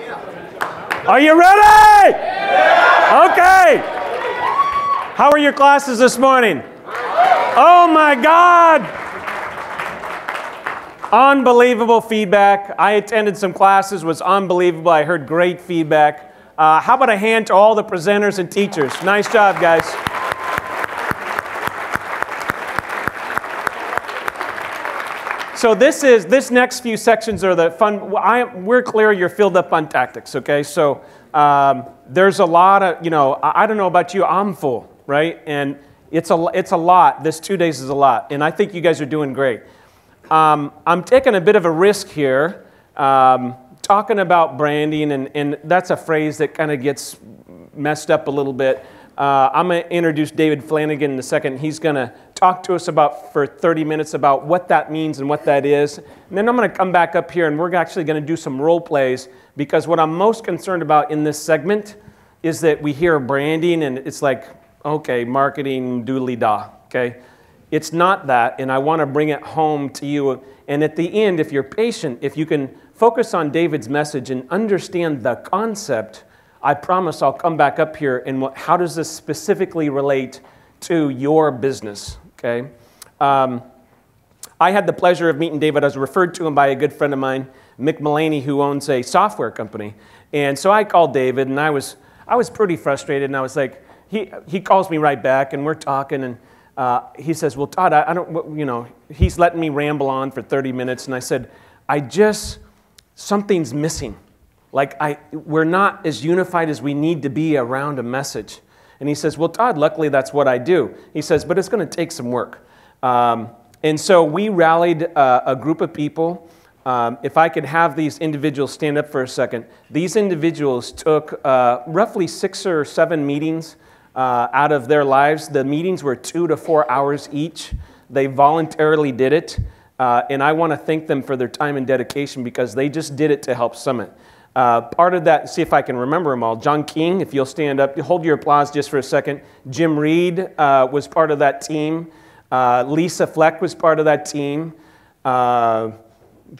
Are you ready? Yeah. Okay. How are your classes this morning? Oh my God. Unbelievable feedback. I attended some classes, was unbelievable. I heard great feedback. How about a hand to all the presenters and teachers? Nice job, guys. So this next few sections are the fun. We're clear you're filled up on tactics, okay? So there's a lot of, I don't know about you, I'm full, right? And it's a lot. This 2 days is a lot. And I think you guys are doing great. I'm taking a bit of a risk here, talking about branding, and that's a phrase that kind of gets messed up a little bit. I'm going to introduce David Flanagan in a second. He's going to talk to us for 30 minutes about what that means and what that is. And then I'm going to come back up here, and we're actually going to do some role plays, because what I'm most concerned about in this segment is that we hear branding, and it's like, okay, marketing doodly-da, okay? It's not that, and I want to bring it home to you. And at the end, if you're patient, if you can focus on David's message and understand the concept, I promise I'll come back up here and how does this specifically relate to your business, okay? I had the pleasure of meeting David. I was referred to him by a good friend of mine, Mick Mullaney, who owns a software company. And so I called David, and I was pretty frustrated, and I was like, he calls me right back, and we're talking, and he says, well, Todd, I don't, he's letting me ramble on for 30 minutes, and I said, something's missing. Like, we're not as unified as we need to be around a message. And he says, well, Todd, luckily that's what I do. He says, but it's going to take some work. And so we rallied a group of people. If I could have these individuals stand up for a second. These individuals took roughly 6 or 7 meetings out of their lives. The meetings were 2 to 4 hours each. They voluntarily did it. And I want to thank them for their time and dedication, because they just did it to help Summit. Part of that, see if I can remember them all. John King, if you'll stand up, hold your applause just for a second. Jim Reed was part of that team. Lisa Fleck was part of that team.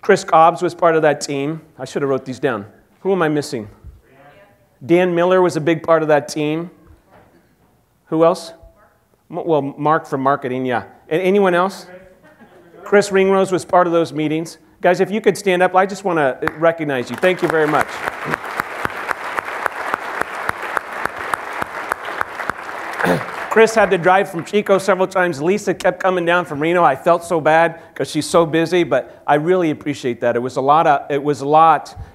Chris Cobbs was part of that team. I should have wrote these down. Who am I missing? Dan Miller was a big part of that team. Who else? Well, Mark from marketing, yeah. And anyone else? Chris Ringrose was part of those meetings. Guys, if you could stand up, I just want to recognize you. Thank you very much. Chris had to drive from Chico several times. Lisa kept coming down from Reno. I felt so bad because she's so busy, but I really appreciate that. It was a lot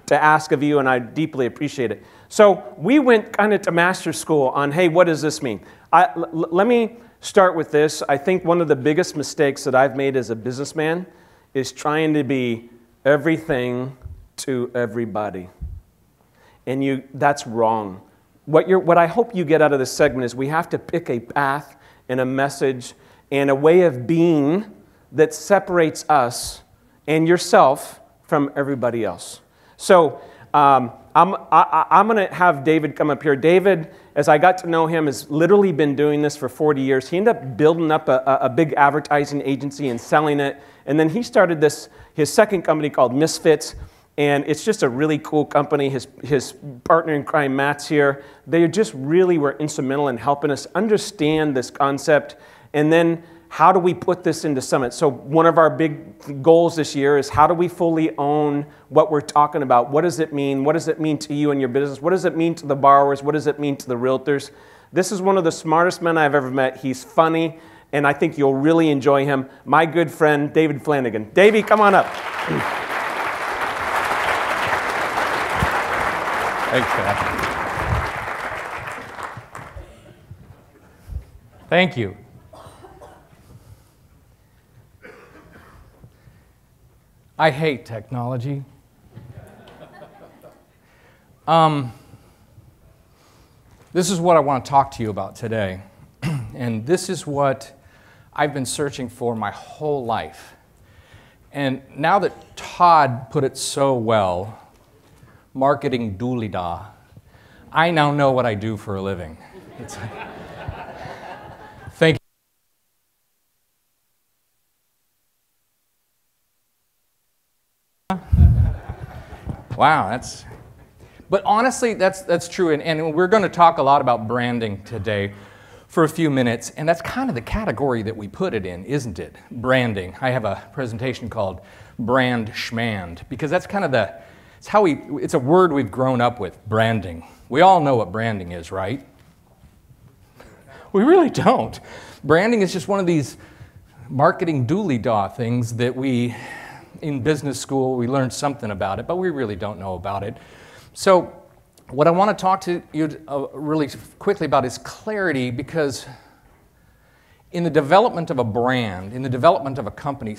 to ask of you, and I deeply appreciate it. So we went kind of to master school on, hey, what does this mean? Let me start with this. I think one of the biggest mistakes that I've made as a businessman is trying to be everything to everybody. And that's wrong. What I hope you get out of this segment is we have to pick a path and a message and a way of being that separates us and yourself from everybody else. So I'm going to have David come up here. David, as I got to know him, has literally been doing this for 40 years. He ended up building up a big advertising agency and selling it. And then he started his second company called Misfits. And it's just a really cool company. His partner in crime, Matt's here. They just really were instrumental in helping us understand this concept. And then how do we put this into Summit? So one of our big goals this year is how do we fully own what we're talking about? What does it mean? What does it mean to you and your business? What does it mean to the borrowers? What does it mean to the realtors? This is one of the smartest men I've ever met. He's funny, and I think you'll really enjoy him. My good friend, David Flanagan. Davey, come on up. Thanks, Pat. Thank you. I hate technology. This is what I want to talk to you about today. And this is what I've been searching for my whole life. And now that Todd put it so well, marketing dooley-da, I now know what I do for a living. Thank you. Wow, But honestly, that's true, and we're going to talk a lot about branding today for a few minutes, and that's kind of the category that we put it in, isn't it? Branding. I have a presentation called Brand Schmand, because that's kind of it's a word we've grown up with, branding. We all know what branding is, right? We really don't. Branding is just one of these marketing dooley-dah things that in business school, we learned something about it, but we really don't know about it. So what I want to talk to you really quickly about is clarity, because in the development of a brand, in the development of a company,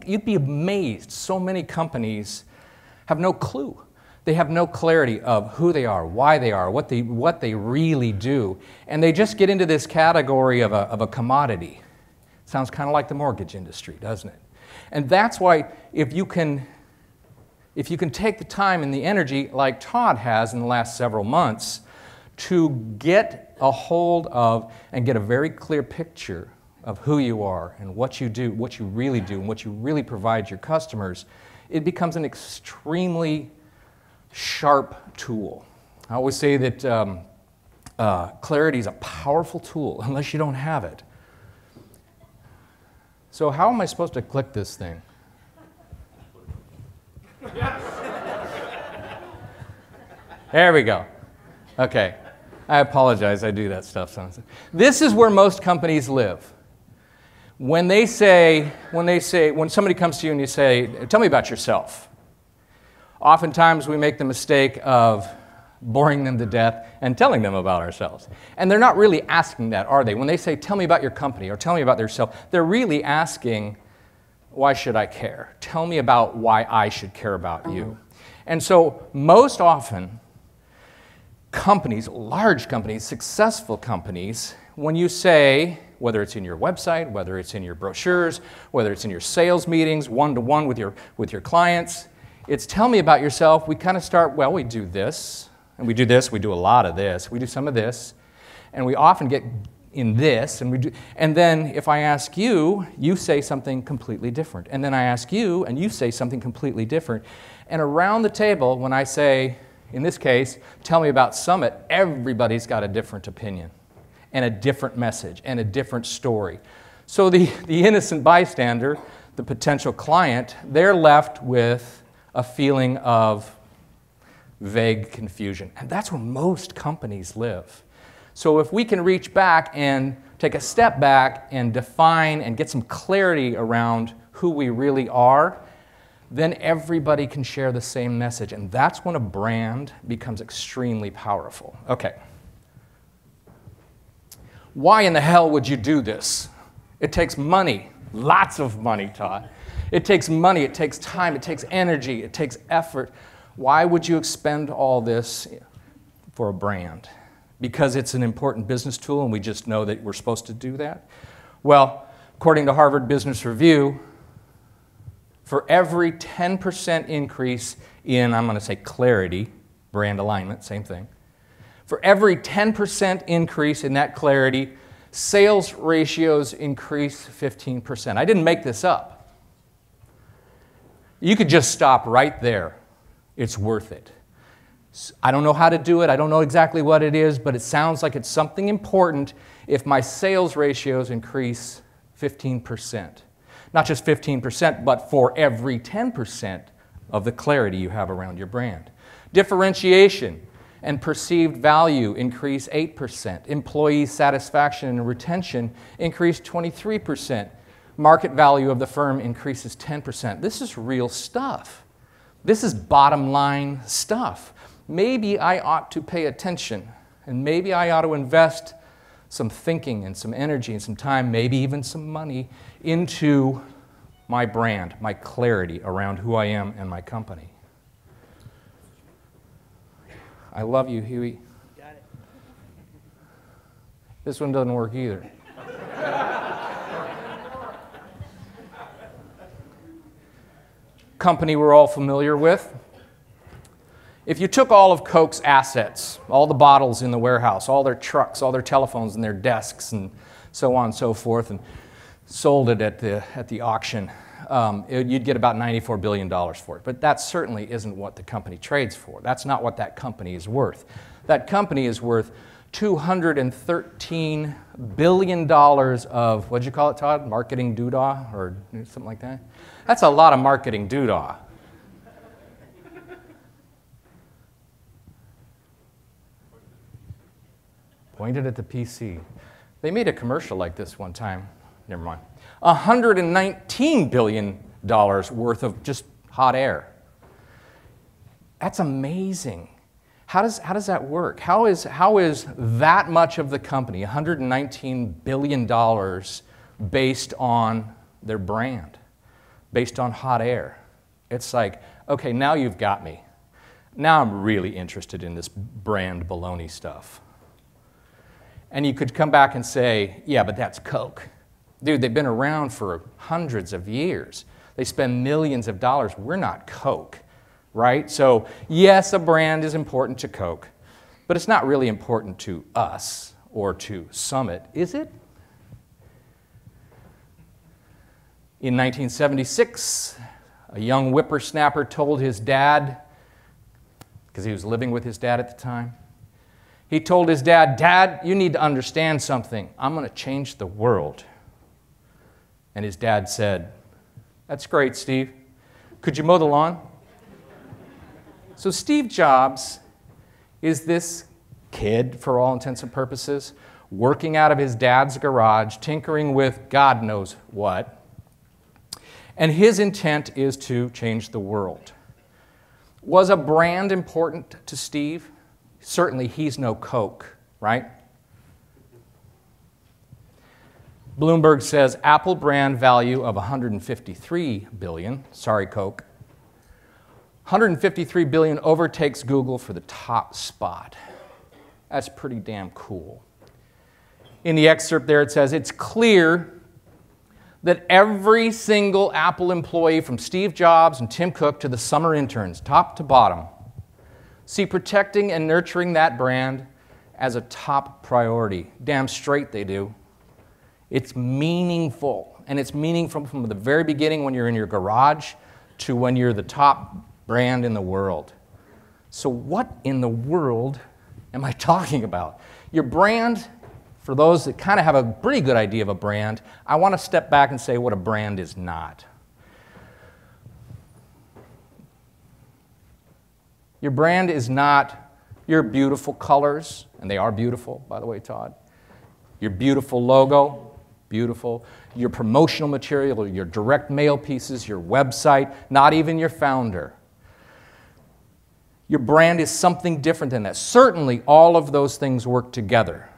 you'd be amazed, so many companies have no clue. They have no clarity of who they are, why they are, what they really do. And they just get into this category of a commodity. Sounds kind of like the mortgage industry, doesn't it? And that's why if you can take the time and the energy, like Todd has in the last several months, to get a hold of and get a very clear picture of who you are and what you do, what you really do, and what you really provide your customers, it becomes an extremely sharp tool. I always say that clarity is a powerful tool unless you don't have it. So how am I supposed to click this thing? There we go. Okay. I apologize, I do that stuff sometimes. This is where most companies live. When somebody comes to you and you say, tell me about yourself, oftentimes we make the mistake of boring them to death and telling them about ourselves. And they're not really asking that, are they? When they say, tell me about your company or tell me about yourself, they're really asking, why should I care? Tell me about why I should care about you. And so most often, companies, large companies, successful companies, when you say, whether it's in your website, whether it's in your brochures, whether it's in your sales meetings, one-to-one with your clients, it's tell me about yourself. We kind of start, well, we do this, and we do this, we do a lot of this, we do some of this, and we often get in this, and then if I ask you, you say something completely different. And then I ask you, and you say something completely different. And around the table, when I say, in this case, tell me about Summit, everybody's got a different opinion and a different message and a different story. So the innocent bystander, the potential client, they're left with a feeling of vague confusion. And that's where most companies live. So if we can reach back and take a step back and define and get some clarity around who we really are, then everybody can share the same message. And that's when a brand becomes extremely powerful. Okay. Why in the hell would you do this? It takes money, lots of money, Todd. It takes money, it takes time, it takes energy, it takes effort. Why would you expend all this for a brand? Because it's an important business tool and we just know that we're supposed to do that? Well, according to Harvard Business Review, for every 10% increase in, I'm going to say clarity, brand alignment, same thing. For every 10% increase in that clarity, sales ratios increase 15%. I didn't make this up. You could just stop right there. It's worth it. I don't know how to do it. I don't know exactly what it is, but it sounds like it's something important if my sales ratios increase 15%. Not just 15%, but for every 10% of the clarity you have around your brand. Differentiation and perceived value increase 8%. Employee satisfaction and retention increase 23%. Market value of the firm increases 10%. This is real stuff. This is bottom line stuff. Maybe I ought to pay attention, and maybe I ought to invest some thinking and some energy and some time, maybe even some money, into my brand, my clarity around who I am and my company. I love you, Huey. Got it. This one doesn't work either. Company we're all familiar with. If you took all of Coke's assets, all the bottles in the warehouse, all their trucks, all their telephones and their desks and so on and so forth, and sold it at the auction, you'd get about $94 billion for it. But that certainly isn't what the company trades for. That's not what that company is worth. That company is worth $213 billion of, what'd you call it, Todd? Marketing doodah or something like that? That's a lot of marketing doodah. Pointed at the PC. They made a commercial like this one time. Never mind. $119 billion worth of just hot air. That's amazing. How does that work? How is that much of the company, $119 billion, based on their brand, based on hot air? It's like, okay, now you've got me. Now I'm really interested in this brand baloney stuff. And you could come back and say, yeah, but that's Coke. Dude, they've been around for hundreds of years. They spend millions of dollars. We're not Coke, right? So yes, a brand is important to Coke, but it's not really important to us or to Summit, is it? In 1976, a young whippersnapper told his dad, because he was living with his dad at the time, he told his dad, "Dad, you need to understand something. I'm going to change the world." And his dad said, "That's great, Steve. Could you mow the lawn?" So Steve Jobs is this kid, for all intents and purposes, working out of his dad's garage, tinkering with God knows what. And his intent is to change the world. Was a brand important to Steve? Certainly he's no Coke, right? Bloomberg says Apple brand value of $153 billion. Sorry, Coke. $153 billion overtakes Google for the top spot. That's pretty damn cool. In the excerpt there it says, it's clear that every single Apple employee from Steve Jobs and Tim Cook to the summer interns, top to bottom, see protecting and nurturing that brand as a top priority. Damn straight they do. It's meaningful, and it's meaningful from the very beginning when you're in your garage to when you're the top brand in the world. So what in the world am I talking about? Your brand, for those that kind of have a pretty good idea of a brand, I want to step back and say what a brand is not. Your brand is not your beautiful colors, and they are beautiful, by the way, Todd. Your beautiful logo, beautiful. Your promotional material, your direct mail pieces, your website, not even your founder. Your brand is something different than that. Certainly, all of those things work together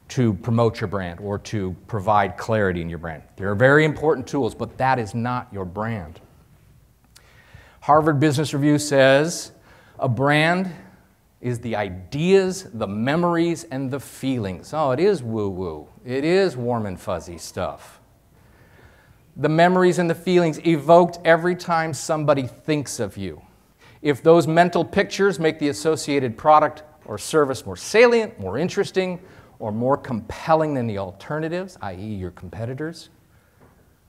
to promote your brand or to provide clarity in your brand. They're very important tools, but that is not your brand. Harvard Business Review says, a brand is the ideas, the memories, and the feelings. Oh, it is woo-woo. It is warm and fuzzy stuff. The memories and the feelings evoked every time somebody thinks of you. If those mental pictures make the associated product or service more salient, more interesting, or more compelling than the alternatives, i.e. your competitors,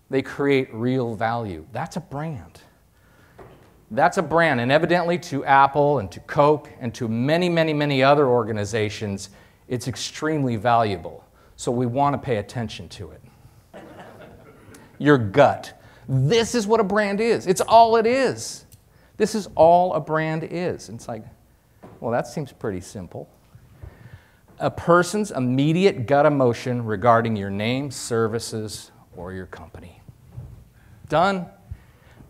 they create real value. That's a brand. That's a brand, and evidently to Apple and to Coke and to many, many, many other organizations, it's extremely valuable. So we want to pay attention to it. Your gut. This is what a brand is. It's all it is. This is all a brand is. And it's like, well, that seems pretty simple. A person's immediate gut emotion regarding your name, services, or your company. Done.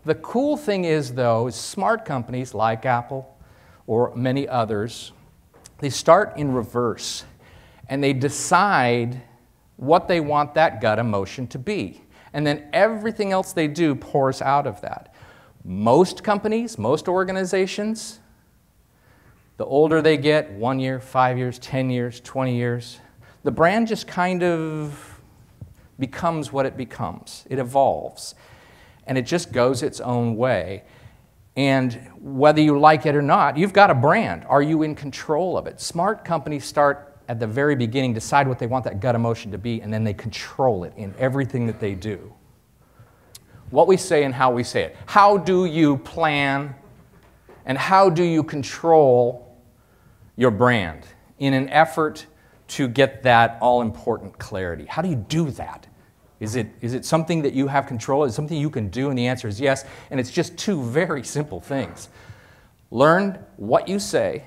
The cool thing is, though, is smart companies like Apple or many others, they start in reverse, and they decide what they want that gut emotion to be. And then everything else they do pours out of that. Most companies, most organizations, the older they get, 1 year, 5 years, 10 years, 20 years, the brand just kind of becomes what it becomes. It evolves. And it just goes its own way. And whether you like it or not, you've got a brand. Are you in control of it? Smart companies start at the very beginning, decide what they want that gut emotion to be, and then they control it in everything that they do. What we say and how we say it. How do you plan and how do you control your brand in an effort to get that all-important clarity? How do you do that? Is it something that you have control? Is it something you can do? And the answer is yes. And it's just two very simple things. Learn what you say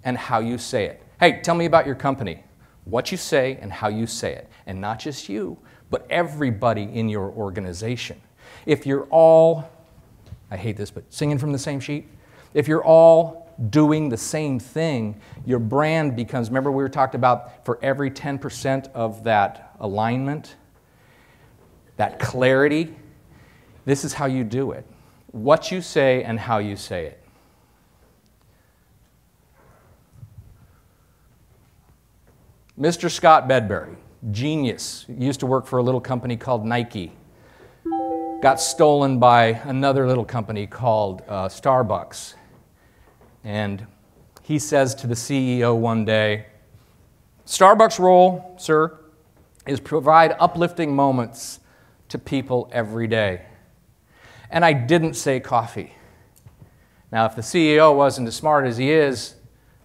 and how you say it. Hey, tell me about your company. What you say and how you say it. And not just you, but everybody in your organization. If you're all, I hate this, but singing from the same sheet. If you're all doing the same thing, your brand becomes, remember we were talking about for every 10% of that alignment, that clarity, this is how you do it. What you say and how you say it. Mr. Scott Bedbury, genius, used to work for a little company called Nike. Got stolen by another little company called Starbucks. And he says to the CEO one day, Starbucks' role, sir, is provide uplifting moments to people every day. And I didn't say coffee. Now, if the CEO wasn't as smart as he is,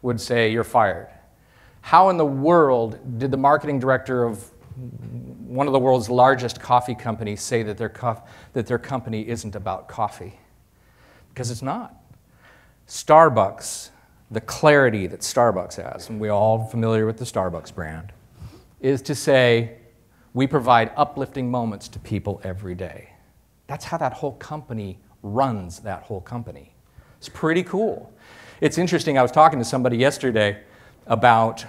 would say, you're fired. How in the world did the marketing director of one of the world's largest coffee companies say that their company isn't about coffee? Because it's not. Starbucks, the clarity that Starbucks has, and we're all familiar with the Starbucks brand, is to say, we provide uplifting moments to people every day. That's how that whole company runs that whole company. It's pretty cool. It's interesting, I was talking to somebody yesterday about,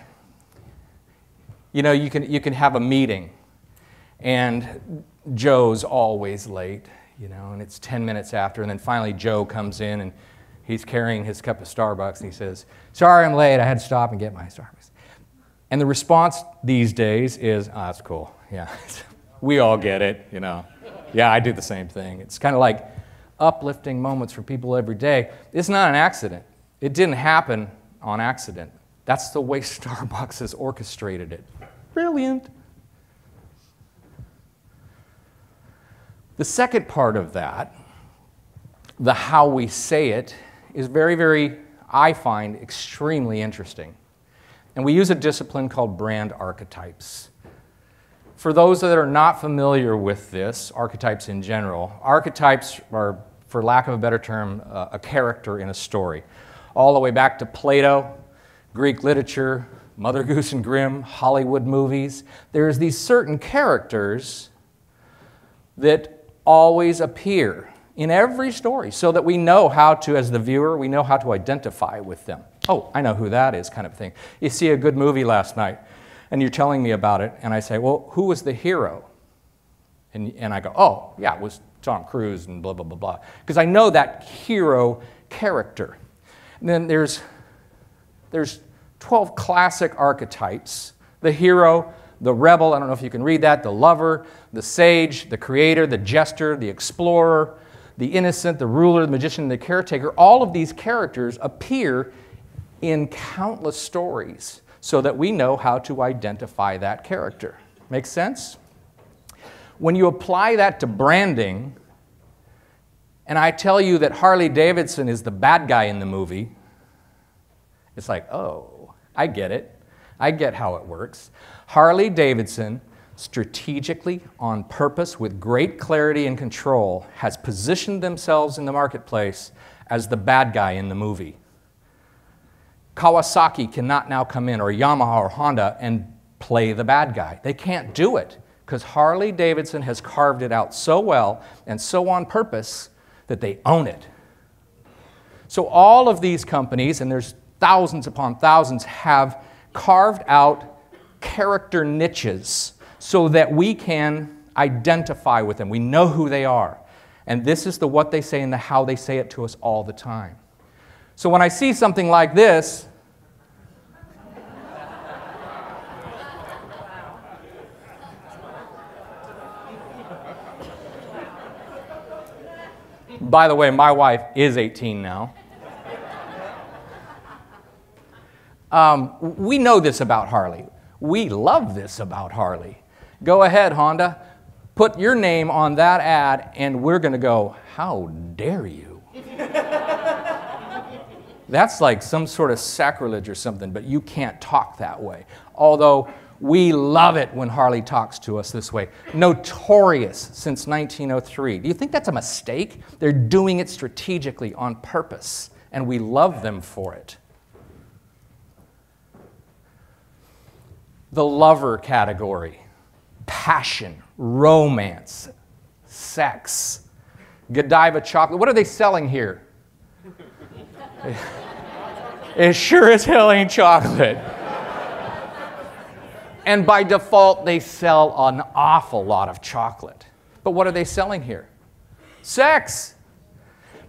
you know, you can have a meeting, and Joe's always late, you know, and it's 10 minutes after, and then finally Joe comes in, and he's carrying his cup of Starbucks, and he says, sorry I'm late, I had to stop and get my Starbucks. And the response these days is, oh, that's cool, yeah. We all get it, you know. Yeah, I do the same thing. It's kind of like uplifting moments for people every day. It's not an accident. It didn't happen on accident. That's the way Starbucks has orchestrated it. Brilliant. The second part of that, the how we say it, is very, very, I find, extremely interesting. And we use a discipline called brand archetypes. For those that are not familiar with this, archetypes in general, archetypes are, for lack of a better term, a character in a story. All the way back to Plato, Greek literature, Mother Goose and Grimm, Hollywood movies. There's these certain characters that always appear in every story so that we know how to, as the viewer, we know how to identify with them. Oh, I know who that is, kind of thing. You see a good movie last night, and you're telling me about it, and I say, well, who was the hero? And I go, oh, yeah, it was Tom Cruise and blah, blah, blah, blah. Because I know that hero character. And then there's 12 classic archetypes. The hero, the rebel, I don't know if you can read that, the lover, the sage, the creator, the jester, the explorer, the innocent, the ruler, the magician, the caretaker. All of these characters appear in countless stories so that we know how to identify that character. Make sense? When you apply that to branding, and I tell you that Harley Davidson is the bad guy in the movie, it's like, oh, I get it. I get how it works. Harley Davidson, strategically, on purpose, with great clarity and control, has positioned themselves in the marketplace as the bad guy in the movie. Kawasaki cannot now come in, or Yamaha or Honda, and play the bad guy. They can't do it because Harley Davidson has carved it out so well and so on purpose that they own it. So all of these companies, and there's thousands upon thousands, have carved out character niches so that we can identify with them. We know who they are. And this is the what they say and the how they say it to us all the time. So when I see something like this, by the way, my wife is 18 now. We know this about Harley. We love this about Harley. Go ahead, Honda. put your name on that ad, and we're going to go, how dare you? That's like some sort of sacrilege or something, but you can't talk that way. Although we love it when Harley talks to us this way. Notorious since 1903. Do you think that's a mistake? They're doing it strategically on purpose, and we love them for it. The lover category: passion, romance, sex, Godiva chocolate. What are they selling here? It sure as hell ain't chocolate. And by default, they sell an awful lot of chocolate. But what are they selling here? Sex.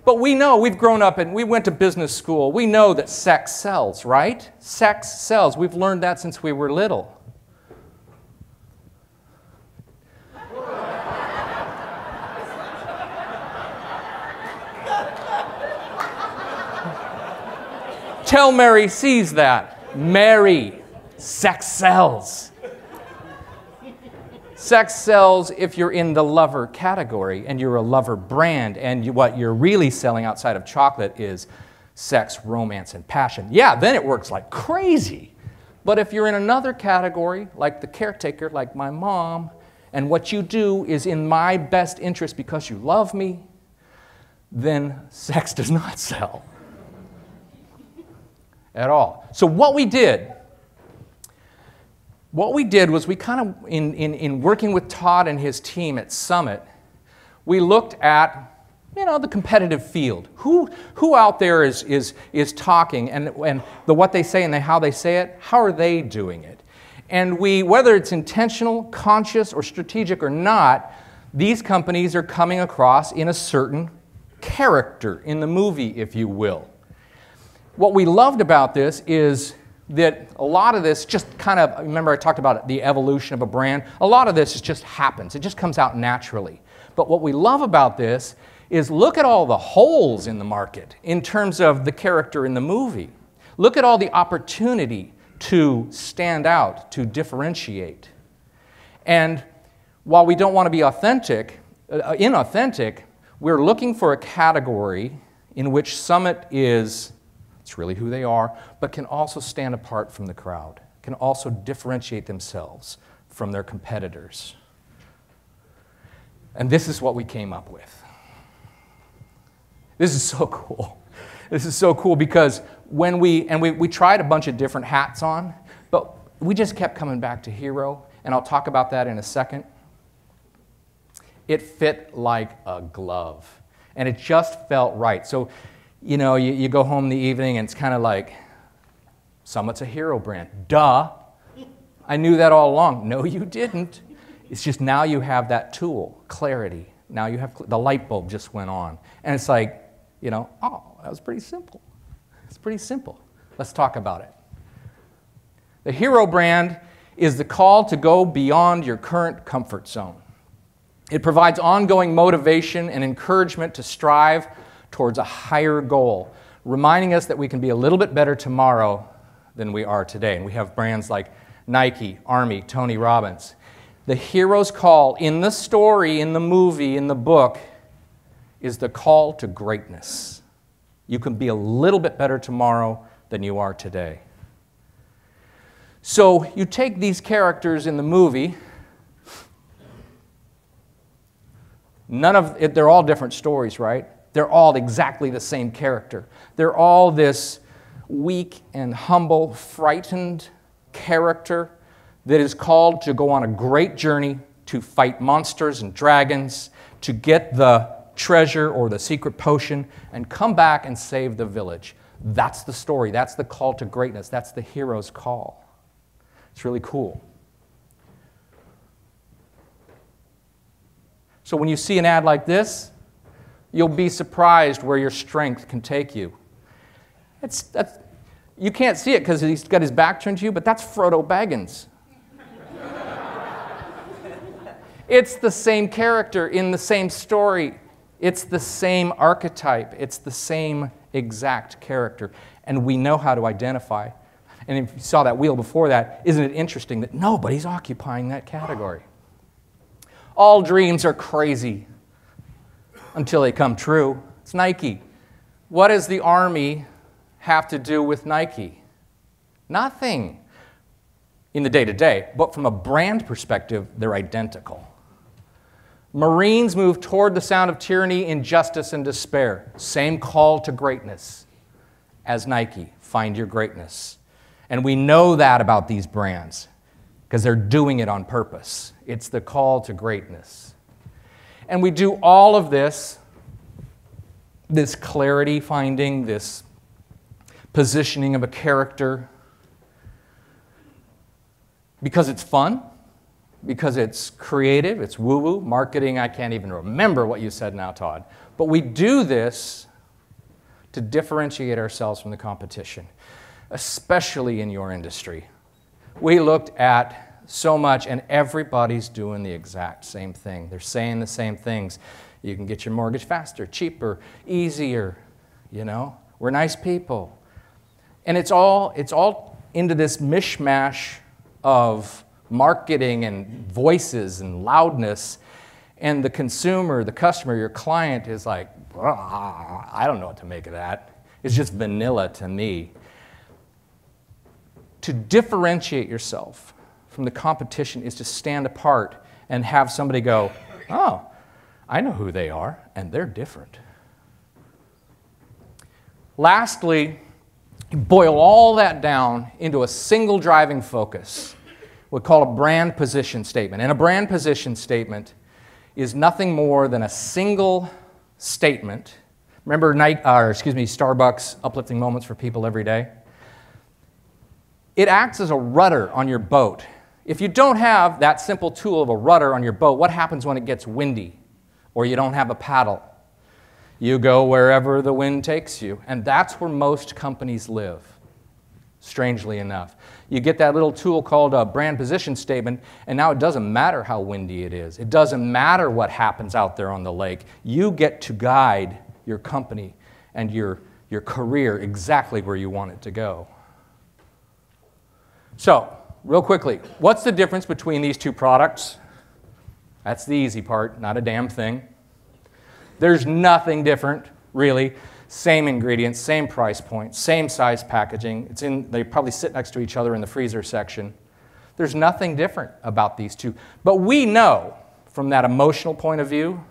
But we know, we've grown up and we went to business school. We know that sex sells, right? Sex sells. We've learned that since we were little. Tell Mary sees that. Mary, sex sells. Sex sells if you're in the lover category and you're a lover brand, and what you're really selling outside of chocolate is sex, romance, and passion. Yeah, then it works like crazy. But if you're in another category, like the caretaker, like my mom, and what you do is in my best interest because you love me, then sex does not sell at all. So what we did was we kind of, in working with Todd and his team at Summit, we looked at, the competitive field. Who out there is talking, and what they say and how they say it, how are they doing it? And whether it's intentional, conscious, or strategic or not, these companies are coming across in a certain character in the movie, if you will. What we loved about this is that a lot of this just kind of, remember I talked about the evolution of a brand? A lot of this just happens. It just comes out naturally. But what we love about this is look at all the holes in the market in terms of the character in the movie. Look at all the opportunity to stand out, to differentiate. And while we don't want to be inauthentic, we're looking for a category in which Summit is, it's really who they are, but can also stand apart from the crowd, can also differentiate themselves from their competitors. And this is what we came up with. This is so cool. This is so cool because when we tried a bunch of different hats on, but we just kept coming back to Hero, and I'll talk about that in a second. It fit like a glove, and it just felt right. So, you go home in the evening and it's kind of like, Summit's a hero brand. Duh. I knew that all along. No, you didn't. It's just now you have that tool, clarity. Now you have, the light bulb just went on. And it's like, oh, that was pretty simple. It's pretty simple. Let's talk about it. The hero brand is the call to go beyond your current comfort zone. It provides ongoing motivation and encouragement to strive towards a higher goal, reminding us that we can be a little bit better tomorrow than we are today. And we have brands like Nike, Army, Tony Robbins. The hero's call in the story, in the movie, in the book, is the call to greatness. You can be a little bit better tomorrow than you are today. So you take these characters in the movie, they're all different stories, right? They're all exactly the same character. They're all this weak and humble, frightened character that is called to go on a great journey to fight monsters and dragons, to get the treasure or the secret potion, and come back and save the village. That's the story. That's the call to greatness. That's the hero's call. It's really cool. So when you see an ad like this, you'll be surprised where your strength can take you. You can't see it because he's got his back turned to you, but that's Frodo Baggins. It's the same character in the same story. It's the same archetype. It's the same exact character. And we know how to identify. And if you saw that wheel before that, isn't it interesting that nobody's occupying that category? All dreams are crazy until they come true. It's Nike. What does the Army have to do with Nike? Nothing in the day-to-day, but from a brand perspective, they're identical. Marines move toward the sound of tyranny, injustice, and despair. Same call to greatness as Nike. Find your greatness. And we know that about these brands because they're doing it on purpose. It's the call to greatness. And we do all of this clarity finding, this positioning of a character, because it's fun, because it's creative, it's woo-woo, marketing. I can't even remember what you said now, Todd. But we do this to differentiate ourselves from the competition, especially in your industry. We looked at so much, and everybody's doing the exact same thing. They're saying the same things. You can get your mortgage faster, cheaper, easier, you know. We're nice people. And it's all into this mishmash of marketing and voices and loudness, and the consumer, the customer, your client is like, I don't know what to make of that. It's just vanilla to me. To differentiate yourself from the competition is to stand apart and have somebody go, oh, I know who they are, and they're different. Lastly, boil all that down into a single driving focus. We call a brand position statement. And a brand position statement is nothing more than a single statement. Remember Starbucks uplifting moments for people every day? It acts as a rudder on your boat. If you don't have that simple tool of a rudder on your boat, what happens when it gets windy or you don't have a paddle? You go wherever the wind takes you, and that's where most companies live, strangely enough. You get that little tool called a brand position statement, and now it doesn't matter how windy it is. It doesn't matter what happens out there on the lake. You get to guide your company and your career exactly where you want it to go. So, real quickly, what's the difference between these two products? That's the easy part, not a damn thing. There's nothing different, really. Same ingredients, same price point, same size packaging. They probably sit next to each other in the freezer section. There's nothing different about these two. But we know, from that emotional point of view,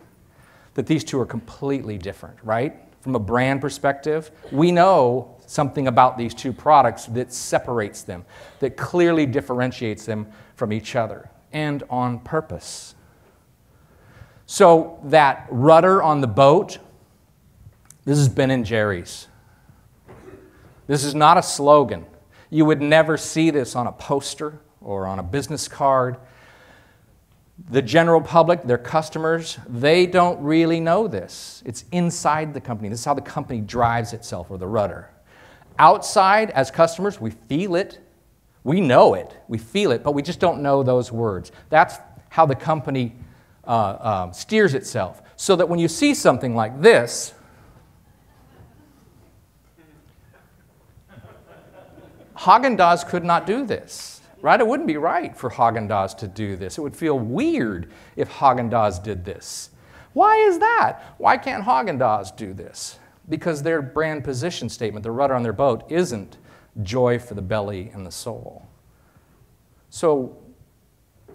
that these two are completely different, right? From a brand perspective, we know something about these two products that separates them, that clearly differentiates them from each other, and on purpose. So that rudder on the boat, this is Ben & Jerry's. This is not a slogan. You would never see this on a poster or on a business card. The general public, their customers, they don't really know this. It's inside the company. This is how the company drives itself, or the rudder. Outside, as customers, we feel it. We know it. We feel it, but we just don't know those words. That's how the company steers itself. So that when you see something like this, Haagen-Dazs could not do this, right? It wouldn't be right for Haagen-Dazs to do this. It would feel weird if Haagen-Dazs did this. Why is that? Why can't Haagen-Dazs do this? Because their brand position statement, the rudder on their boat, isn't joy for the belly and the soul. So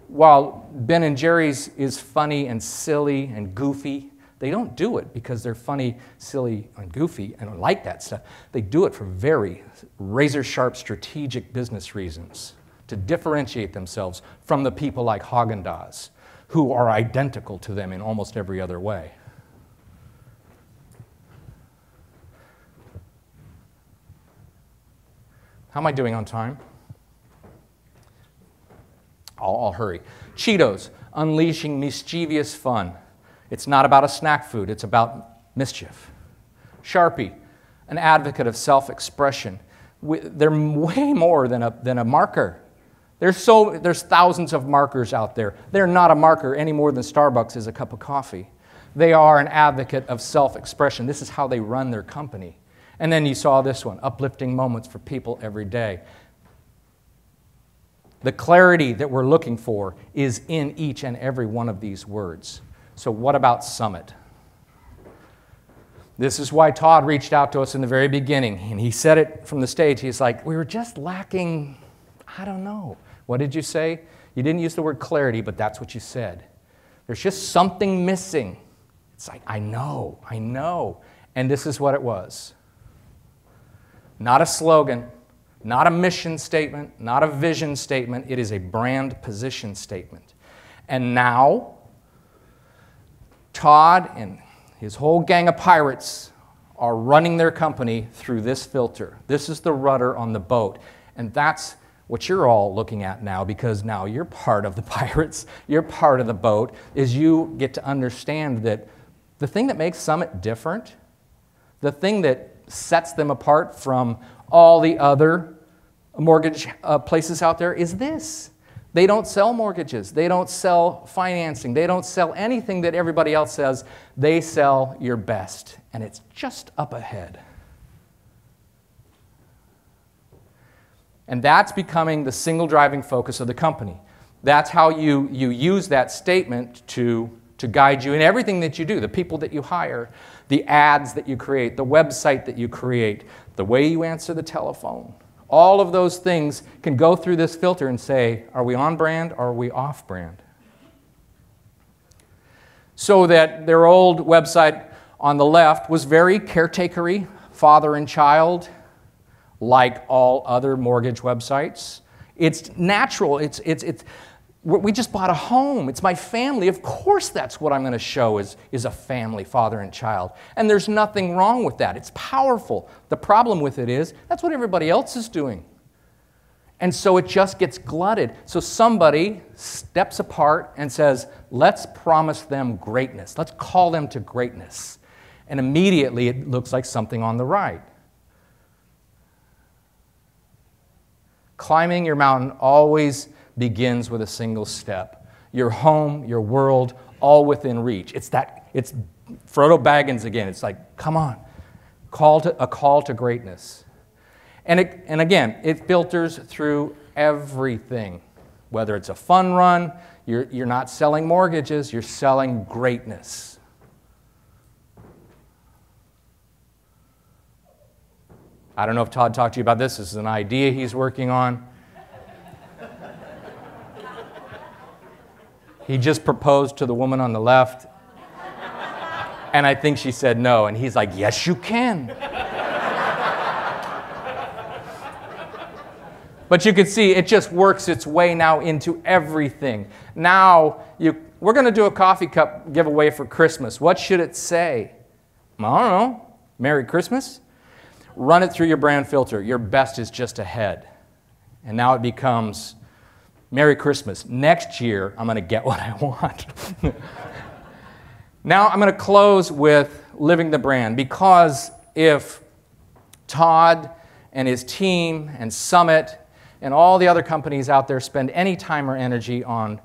while Ben & Jerry's is funny and silly and goofy, they don't do it because they're funny, silly, and goofy and like that stuff. They do it for very razor-sharp strategic business reasons to differentiate themselves from the people like Haagen-Dazs, who are identical to them in almost every other way. How am I doing on time? I'll hurry. Cheetos, unleashing mischievous fun. It's not about a snack food, it's about mischief. Sharpie, an advocate of self-expression. They're way more than a marker. There's thousands of markers out there. They're not a marker any more than Starbucks is a cup of coffee. They are an advocate of self-expression. This is how they run their company. And then you saw this one, uplifting moments for people every day. The clarity that we're looking for is in each and every one of these words. So what about Summit? This is why Todd reached out to us in the very beginning, and he said it from the stage. He's like, we were just lacking, I don't know. What did you say? You didn't use the word clarity, but that's what you said. There's just something missing. It's like, I know. And this is what it was. Not a slogan, not a mission statement, not a vision statement. It is a brand position statement. And now, Todd and his whole gang of pirates are running their company through this filter. This is the rudder on the boat. And that's what you're all looking at now, because now you're part of the pirates, you're part of the boat, is you get to understand that the thing that makes Summit different, the thing that sets them apart from all the other mortgage places out there is this. They don't sell mortgages. They don't sell financing. They don't sell anything that everybody else says. They sell your best, and it's just up ahead. And that's becoming the single driving focus of the company. That's how you use that statement to guide you in everything that you do, the people that you hire, the ads that you create, the website that you create, the way you answer the telephone. All of those things can go through this filter and say, are we on brand or are we off brand? So that their old website on the left was very caretakery, father and child, like all other mortgage websites. It's natural. We just bought a home. It's my family. Of course that's what I'm going to show is a family, father and child. And there's nothing wrong with that. It's powerful. The problem with it is that's what everybody else is doing. And so it just gets glutted. So somebody steps apart and says, let's promise them greatness. Let's call them to greatness. And immediately it looks like something on the right. Climbing your mountain always begins with a single step. Your home, your world, all within reach. It's Frodo Baggins again. It's like, come on, a call to greatness. And again, it filters through everything. Whether it's a fun run, you're not selling mortgages, you're selling greatness. I don't know if Todd talked to you about this. This is an idea he's working on. He just proposed to the woman on the left, and I think she said no, and he's like, yes, you can. But you can see it just works its way now into everything. Now, we're going to do a coffee cup giveaway for Christmas. What should it say? I don't know. Merry Christmas? Run it through your brand filter. Your best is just ahead. And now it becomes Merry Christmas. Next year, I'm going to get what I want. Now I'm going to close with living the brand, because if Todd and his team and Summit and all the other companies out there spend any time or energy on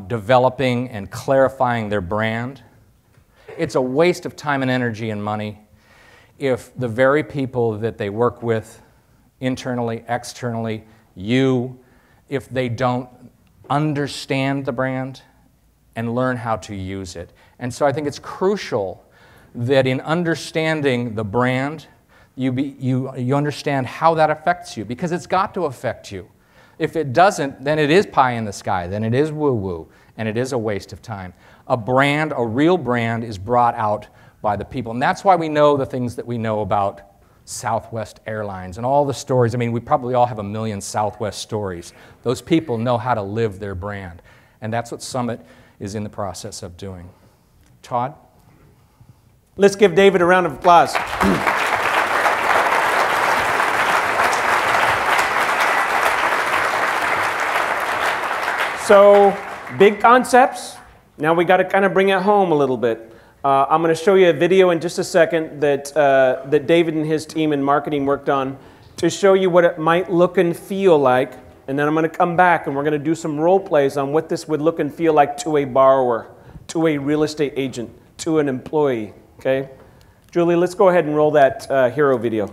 developing and clarifying their brand, it's a waste of time and energy and money if the very people that they work with internally, externally, if they don't understand the brand and learn how to use it. And so I think it's crucial that in understanding the brand, you understand how that affects you, because it's got to affect you. If it doesn't, then it is pie in the sky, then it is woo-woo, and it is a waste of time. A brand, a real brand, is brought out by the people. And that's why we know the things that we know about Southwest Airlines and all the stories. I mean, we probably all have a million Southwest stories. Those people know how to live their brand. And that's what Summit is in the process of doing. Todd? Let's give David a round of applause. So, big concepts. Now we got to kind of bring it home a little bit. I'm going to show you a video in just a second that David and his team in marketing worked on to show you what it might look and feel like. And then I'm going to come back and we're going to do some role plays on what this would look and feel like to a borrower, to a real estate agent, to an employee. Okay? Julie, let's go ahead and roll that hero video.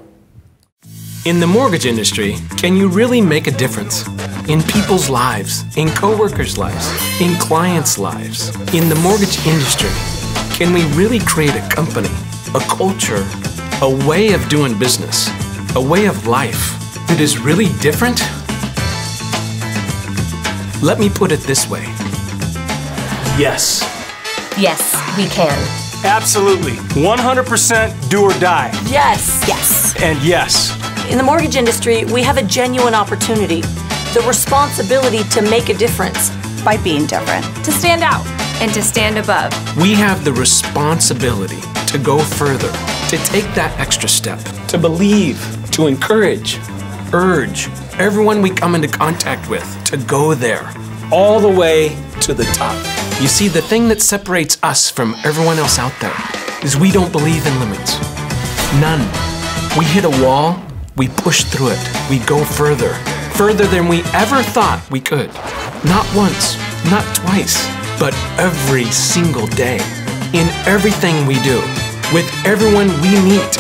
In the mortgage industry, can you really make a difference? in people's lives, in coworkers' lives, in clients' lives, in the mortgage industry? Can we really create a company, a culture, a way of doing business, a way of life that is really different? Let me put it this way. Yes. Yes, we can. Absolutely. 100% do or die. Yes. Yes. And yes. In the mortgage industry, we have a genuine opportunity, the responsibility to make a difference. By being different. To stand out. And to stand above. We have the responsibility to go further, to take that extra step, to believe, to encourage, urge everyone we come into contact with to go there, all the way to the top. You see, the thing that separates us from everyone else out there is we don't believe in limits. None. We hit a wall, we push through it, we go further, further than we ever thought we could. Not once, not twice, but every single day, in everything we do, with everyone we meet.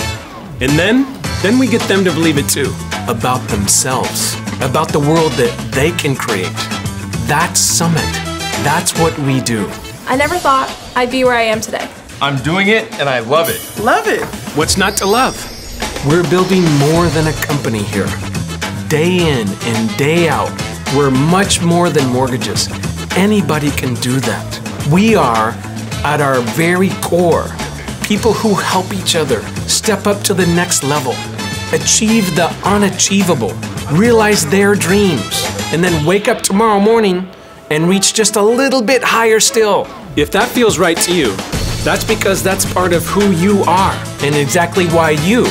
And then we get them to believe it too, about themselves, about the world that they can create. That's Summit. That's what we do. I never thought I'd be where I am today. I'm doing it and I love it. Love it. What's not to love? We're building more than a company here. Day in and day out, we're much more than mortgages. Anybody can do that. We are, at our very core, people who help each other step up to the next level, achieve the unachievable, realize their dreams, and then wake up tomorrow morning and reach just a little bit higher still. If that feels right to you, that's because that's part of who you are and exactly why you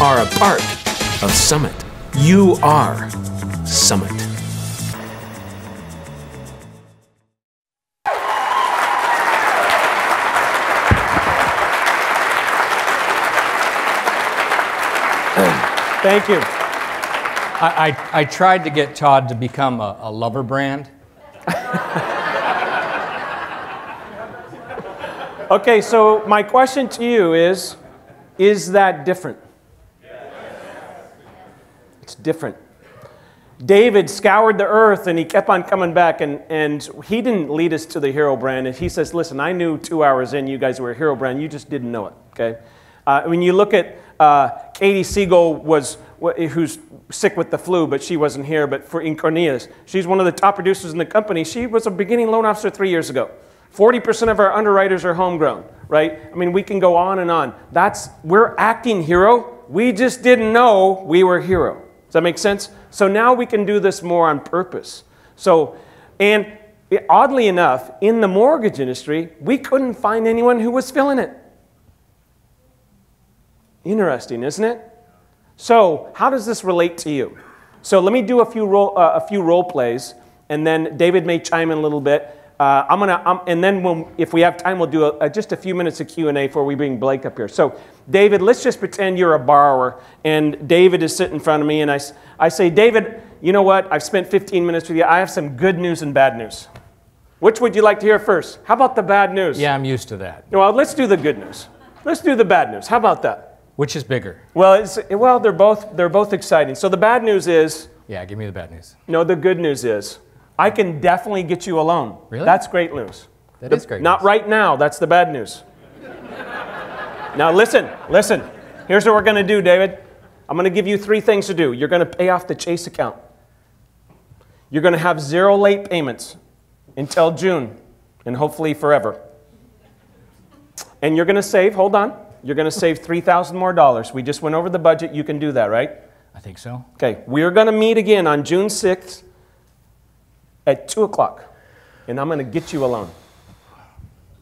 are a part of Summit. You are Summit. Thank you. I tried to get Todd to become a lover brand. Okay, so my question to you is that different? It's different. David scoured the earth and he kept on coming back, and he didn't lead us to the hero brand. And he says, listen, I knew 2 hours in you guys were a hero brand, you just didn't know it, okay? When you look at Katie Siegel, who's sick with the flu, but she wasn't here, but in Cornelius, she's one of the top producers in the company. She was a beginning loan officer 3 years ago. 40% of our underwriters are homegrown, right? I mean, we can go on and on. We're acting hero. We just didn't know we were hero. Does that make sense? So now we can do this more on purpose. So, and oddly enough, in the mortgage industry, we couldn't find anyone who was filling it. Interesting, isn't it? So how does this relate to you? So let me do a few role plays, and then David may chime in a little bit. And then if we have time, we'll do just a few minutes of Q&A before we bring Blake up here. So David, let's just pretend you're a borrower, and David is sitting in front of me, and I say, David, you know what? I've spent 15 minutes with you. I have some good news and bad news. Which would you like to hear first? How about the bad news? Yeah, I'm used to that. Well, let's do the good news. Let's do the bad news. How about that? Which is bigger? Well, they're both exciting. So the bad news is... Yeah, give me the bad news. No, the good news is I can definitely get you a loan. Really? That's great news. That is great Not news. right now. That's the bad news. Now listen. Here's what we're going to do, David. I'm going to give you 3 things to do. You're going to pay off the Chase account. You're going to have 0 late payments until June, and hopefully forever. And you're going to save, hold on, you're going to save $3,000 more. We just went over the budget. You can do that, right? I think so. Okay, we're going to meet again on June 6th at 2 o'clock, and I'm going to get you a loan.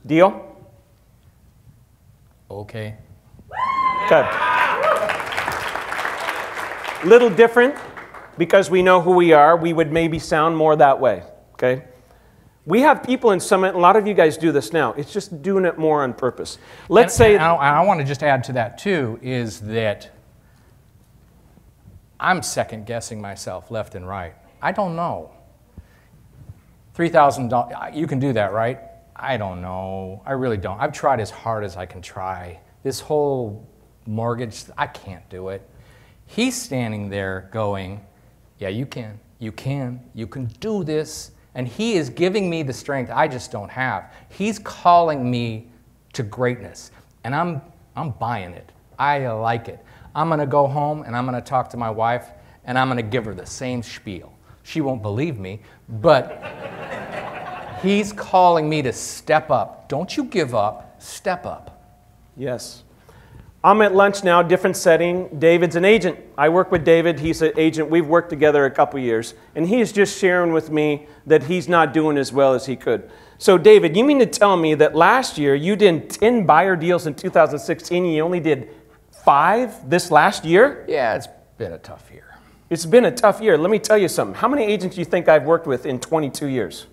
Deal? Okay. Okay. Little different, because we know who we are. We would maybe sound more that way, okay? We have people in Summit, a lot of you guys do this now. It's just doing it more on purpose. Let's say... I want to just add to that, too, is that I'm second-guessing myself left and right. I don't know. $3,000, you can do that, right? I don't know. I really don't. I've tried as hard as I can try. This whole mortgage, I can't do it. He's standing there going, yeah, you can. You can do this. And he is giving me the strength I just don't have. He's calling me to greatness. And I'm buying it. I like it. I'm going to go home and I'm going to talk to my wife and I'm going to give her the same spiel. She won't believe me, but he's calling me to step up. Don't you give up. Step up. Yes. I'm at lunch now, different setting. David's an agent. I work with David. He's an agent. We've worked together a couple years. And he's just sharing with me that he's not doing as well as he could. So, David, you mean to tell me that last year you did 10 buyer deals in 2016 and you only did 5 this last year? Yeah, it's been a tough year. It's been a tough year. Let me tell you something. How many agents do you think I've worked with in 22 years?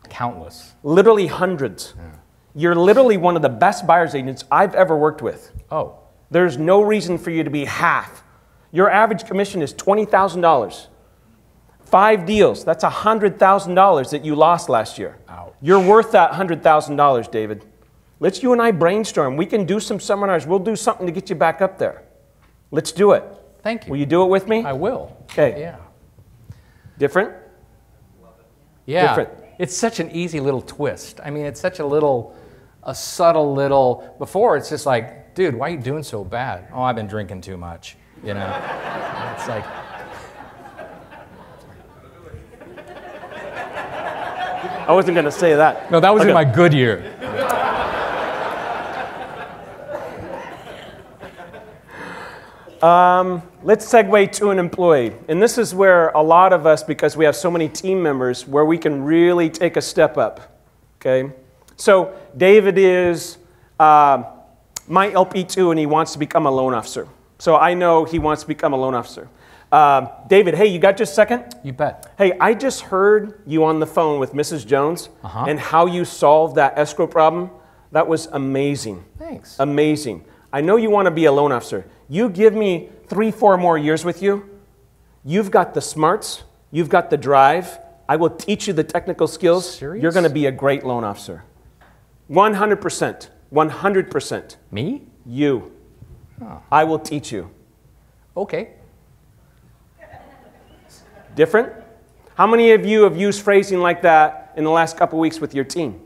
Countless. Literally hundreds. Yeah. You're literally one of the best buyer's agents I've ever worked with. Oh. There's no reason for you to be half. Your average commission is $20,000. 5 deals, that's $100,000 that you lost last year. Ouch. You're worth that $100,000, David. Let's you and I brainstorm. We can do some seminars. We'll do something to get you back up there. Let's do it. Thank you. Will you do it with me? I will. Okay. Yeah. Different? Yeah. Different. It's such an easy little twist. I mean, it's such a subtle little, before it's just like, dude, why are you doing so bad? Oh, I've been drinking too much, you know? It's like, I wasn't going to say that. no, that was in my good year. Let's segue to an employee. And this is where a lot of us, because we have so many team members, where we can really take a step up, okay? So David is my LP2 and he wants to become a loan officer. So I know he wants to become a loan officer. David, hey, you got just a second? You bet. Hey, I just heard you on the phone with Mrs. Jones and how you solved that escrow problem. That was amazing. Thanks. Amazing. I know you want to be a loan officer. You give me 3-4 more years with you, you've got the smarts, you've got the drive, I will teach you the technical skills. Serious? You're going to be a great loan officer. 100%. 100%. Me? You. Oh. I will teach you. Okay. Different? How many of you have used phrasing like that in the last couple weeks with your team?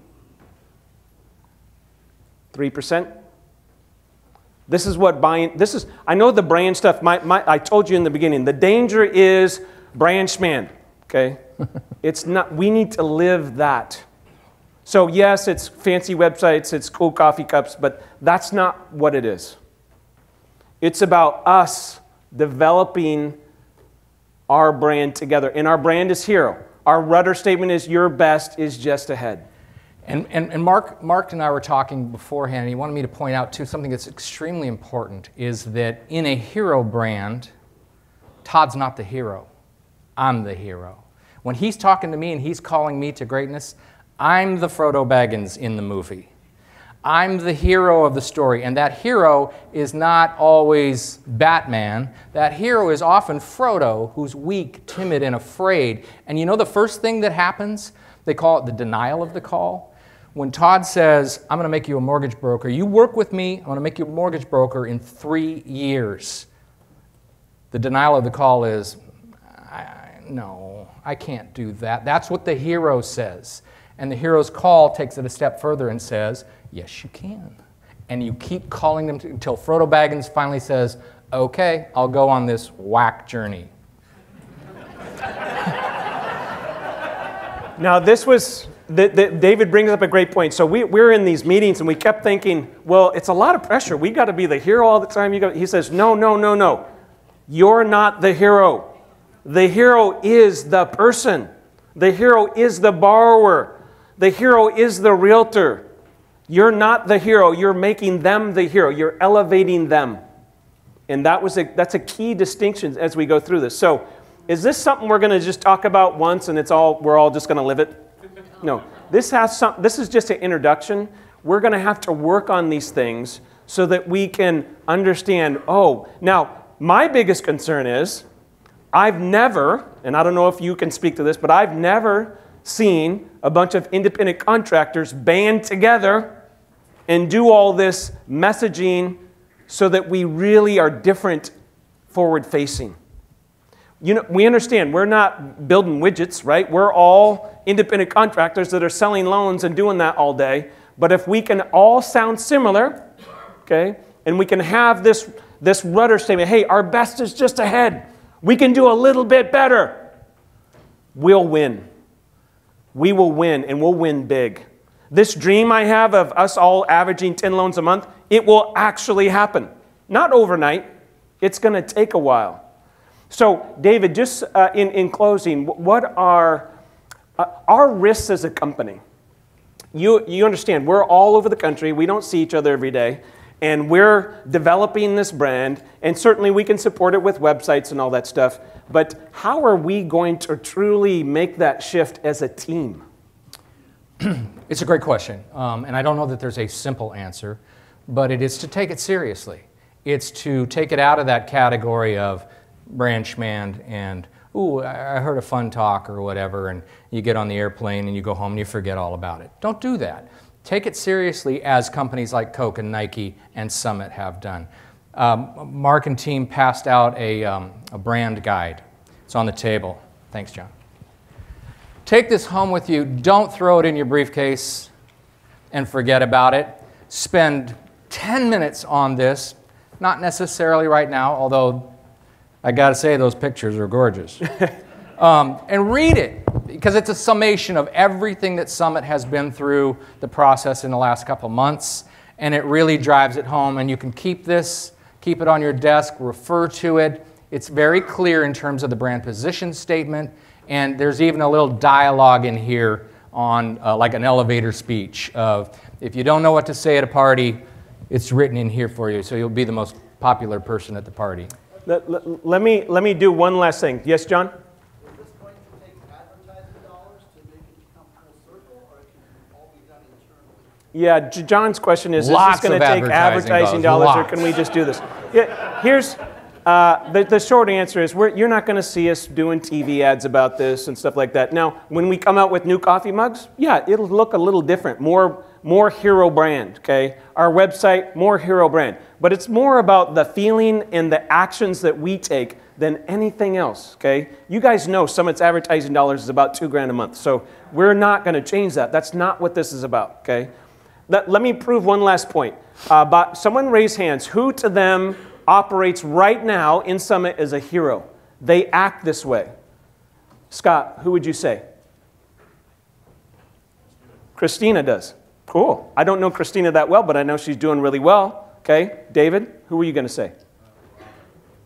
3%? This is what buying, this is, I know the brand stuff, I told you in the beginning, the danger is brand schman, okay? It's not, we need to live that. So yes, it's fancy websites, it's cool coffee cups, but that's not what it is. It's about us developing our brand together. And our brand is hero. Our rudder statement is your best is just ahead. And Mark and I were talking beforehand, and he wanted me to point out, too, something that's extremely important, is that in a hero brand, Todd's not the hero. I'm the hero. When he's talking to me and he's calling me to greatness, I'm the Frodo Baggins in the movie. I'm the hero of the story, and that hero is not always Batman. That hero is often Frodo, who's weak, timid, and afraid. And you know the first thing that happens? They call it the denial of the call. When Todd says, I'm going to make you a mortgage broker, you work with me, I'm going to make you a mortgage broker in 3 years. The denial of the call is, no, I can't do that. That's what the hero says. And the hero's call takes it a step further and says, yes, you can. And you keep calling them until Frodo Baggins finally says, okay, I'll go on this whack journey. Now this was, David brings up a great point. So we're in these meetings and we kept thinking, well, it's a lot of pressure. We got to be the hero all the time. He says, no, no, no, no. You're not the hero. The hero is the person. The hero is the borrower. The hero is the realtor. You're not the hero. You're making them the hero. You're elevating them. And that's a key distinction as we go through this. So is this something we're going to just talk about once and we're all just going to live it? No. This is just an introduction. We're going to have to work on these things so that we can understand, oh, now my biggest concern is I've never, and I don't know if you can speak to this, but I've never seen a bunch of independent contractors band together and do all this messaging so that we really are different forward-facing. You know, we understand we're not building widgets, right? We're all independent contractors that are selling loans and doing that all day. But if we can all sound similar, okay, and we can have this rudder statement, hey, our best is just ahead. We can do a little bit better. We'll win. We will win, and we'll win big. This dream I have of us all averaging 10 loans a month, it will actually happen. Not overnight. It's going to take a while. So, David, just in closing, what are our risks as a company? You understand, we're all over the country. We don't see each other every day. And we're developing this brand. And certainly we can support it with websites and all that stuff. But how are we going to truly make that shift as a team? It's a great question. And I don't know that there's a simple answer. But it is to take it seriously. It's to take it out of that category of brand schmand and, ooh, I heard a fun talk or whatever, and you get on the airplane and you go home and you forget all about it. Don't do that. Take it seriously as companies like Coke and Nike and Summit have done. Mark and team passed out a brand guide. It's on the table. Thanks, John. Take this home with you. Don't throw it in your briefcase and forget about it. Spend 10 minutes on this. Not necessarily right now, although I got to say those pictures are gorgeous. And read it, because it's a summation of everything that Summit has been through the process in the last couple months, and it really drives it home. And you can keep this, keep it on your desk, refer to it. It's very clear in terms of the brand position statement, and there's even a little dialogue in here on like an elevator speech of, if you don't know what to say at a party, it's written in here for you, so you'll be the most popular person at the party. Let me do one last thing. Yes, John? Is this going to take advertising dollars to make it come full circle, or can it all be done internally? Yeah, John's question is this going to take advertising advertising dollars, or Lots. can we just do this? Yeah, here's the short answer is you're not going to see us doing TV ads about this and stuff like that. Now, when we come out with new coffee mugs, yeah, it'll look a little different, more hero brand, okay? Our website, more hero brand. But it's more about the feeling and the actions that we take than anything else, okay? You guys know Summit's advertising dollars is about $2,000 a month, so we're not going to change that. That's not what this is about, okay? Let me prove one last point. Someone raise hands. Who to them operates right now in Summit as a hero? They act this way. Scott, who would you say? Christina does. Cool. I don't know Christina that well, but I know she's doing really well. Okay, David, who were you going to say?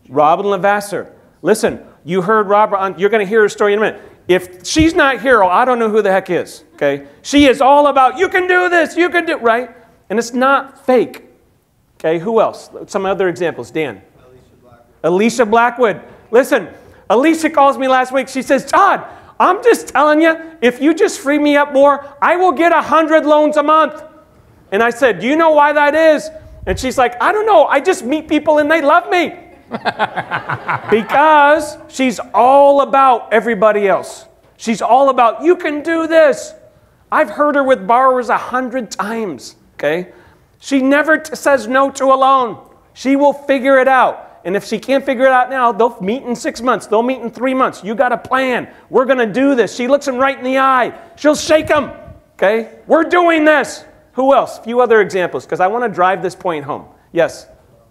Robin Lavasser. Listen, you heard Robert, you're going to hear her story in a minute. If she's not hero, I don't know who the heck is. Okay, she is all about, you can do this, you can do, right? And it's not fake. Okay, who else? Some other examples. Dan. Alicia Blackwood. Listen, Alicia calls me last week. She says, Todd, I'm just telling you, if you just free me up more, I will get 100 loans a month. And I said, do you know why that is? And she's like, I don't know. I just meet people and they love me. Because she's all about everybody else. She's all about, you can do this. I've heard her with borrowers 100 times, okay? She never says no to a loan. She will figure it out. And if she can't figure it out now, they'll meet in 6 months. They'll meet in 3 months. You got a plan. We're going to do this. She looks him right in the eye. She'll shake him, okay? We're doing this. Who else? A few other examples, because I want to drive this point home. Yes?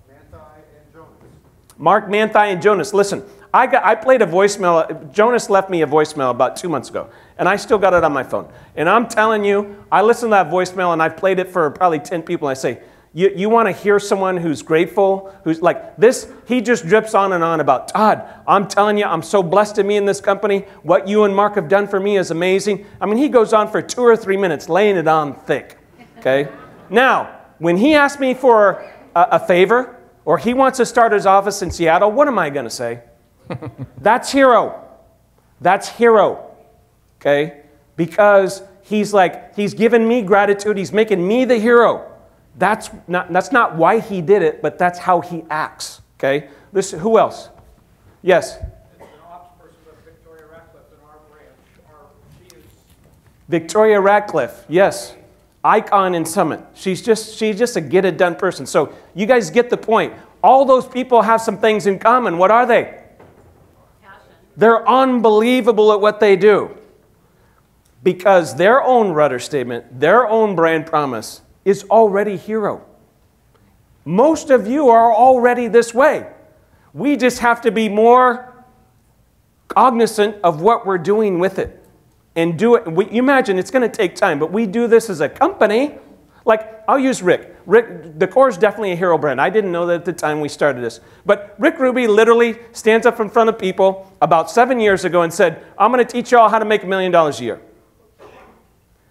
Manthai and Jonas. Mark, Manthai, and Jonas. Listen, I played a voicemail. Jonas left me a voicemail about 2 months ago, and I still got it on my phone. And I'm telling you, I listened to that voicemail, and I've played it for probably 10 people. And I say, you want to hear someone who's grateful, who's like this? He just drips on and on about, Todd, I'm telling you, I'm so blessed to be in this company. What you and Mark have done for me is amazing. I mean, he goes on for 2 or 3 minutes laying it on thick, okay? Now, when he asks me for a favor, or he wants to start his office in Seattle, what am I going to say? That's hero. That's hero, okay? Because he's given me gratitude. He's making me the hero. That's not why he did it, but that's how he acts, okay? Who else? Yes? It's an ops person with Victoria Ratcliffe in our branch. She is Victoria Ratcliffe, yes. Icon in Summit. She's just a get-it-done person. So you guys get the point. All those people have some things in common. What are they? They're unbelievable at what they do because their own rudder statement, their own brand promise is already hero. Most of you are already this way. We just have to be more cognizant of what we're doing with it and do it. You imagine it's going to take time, but we do this as a company. Like, I'll use Rick. Rick, the Core is definitely a hero brand. I didn't know that at the time we started this. But Rick Ruby literally stands up in front of people about 7 years ago and said, I'm going to teach you all how to make $1 million a year.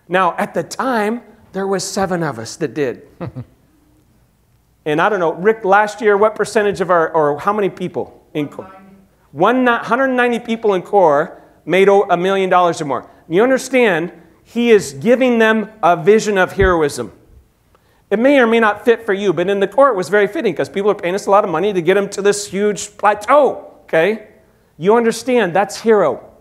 Now, at the time, there was 7 of us that did. And I don't know, Rick, last year, what percentage of our, or how many people in Core? 190 people in Core made $1 million or more. You understand, he is giving them a vision of heroism. It may or may not fit for you, but in the Core it was very fitting because people are paying us a lot of money to get them to this huge plateau, okay? You understand, that's hero.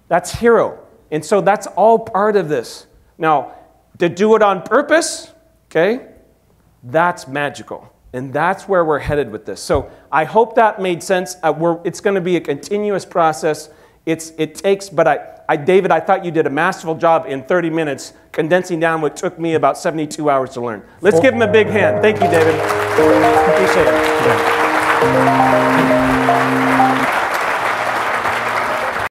That's hero. And so that's all part of this. Now, to do it on purpose, okay, that's magical. And that's where we're headed with this. So I hope that made sense. It's going to be a continuous process. It takes, but David, I thought you did a masterful job in 30 minutes condensing down what took me about 72 hours to learn. Let's give him a big hand. Thank you, David. Appreciate it.